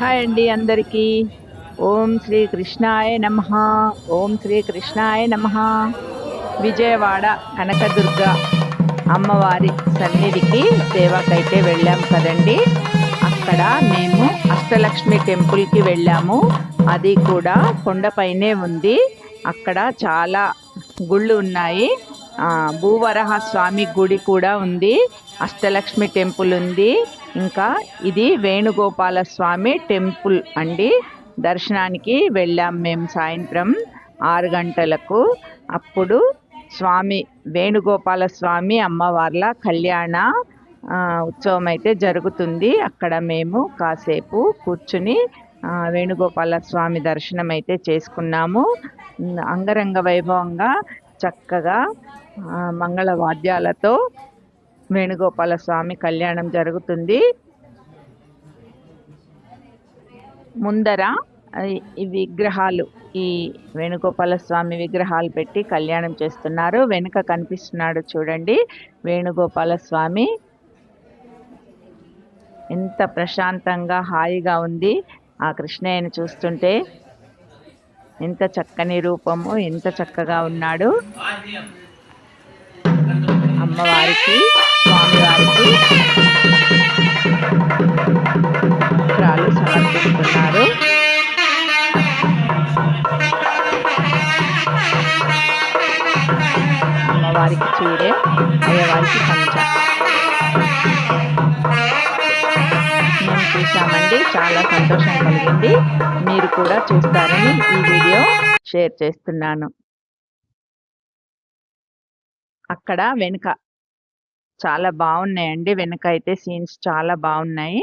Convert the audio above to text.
Hi అండి అందరికీ. ఓం శ్రీ కృష్ణాయ నమః. ఓం శ్రీ కృష్ణాయ నమః. విజయవాడ కనకదుర్గ అమ్మవారి సన్నిధికి సేవకైతే వెళ్ళాం కదండి. అక్కడ మేము అష్టలక్ష్మి టెంపుల్కి వెళ్ళాము. అది కూడా కొండపైనే ఉంది. అక్కడ చాలా గుళ్ళు ఉన్నాయి. భూవరహ స్వామి గుడి కూడా ఉంది. అష్టలక్ష్మి టెంపుల్ ఉంది. ఇంకా ఇది వేణుగోపాల స్వామి టెంపుల్ అండి. దర్శనానికి వెళ్ళాం మేము సాయంత్రం 6 గంటలకు. అప్పుడు స్వామి వేణుగోపాల స్వామి అమ్మవార్ల కళ్యాణ ఉత్సవం అయితే జరుగుతుంది. అక్కడ మేము కాసేపు కూర్చుని వేణుగోపాల స్వామి దర్శనం అయితే చేసుకున్నాము. అంగరంగ వైభవంగా చక్కగా మంగళ వాద్యాలతో వేణుగోపాల స్వామి కళ్యాణం జరుగుతుంది. ముందర ఈ విగ్రహాలు, ఈ వేణుగోపాల స్వామి విగ్రహాలు పెట్టి కళ్యాణం చేస్తున్నారు. వెనుక కనిపిస్తున్నాడు చూడండి వేణుగోపాల స్వామి. ఎంత ప్రశాంతంగా హాయిగా ఉంది. ఆ కృష్ణయ్యను చూస్తుంటే ఎంత చక్కని రూపము, ఎంత చక్కగా ఉన్నాడు. అమ్మవారికి స్వామివారికి వస్త్రాలు సమర్పిస్తున్నారు. అమ్మవారికి చీరె, అయ్యవారికి పంచ. మేము చూసామండి, చాలా సంతోషం కలిగింది. మీరు కూడా చూస్తారని ఈ వీడియో షేర్ చేస్తున్నాను. అక్కడ వెనుక చాలా బాగున్నాయండి. వెనుక అయితే సీన్స్ చాలా బాగున్నాయి.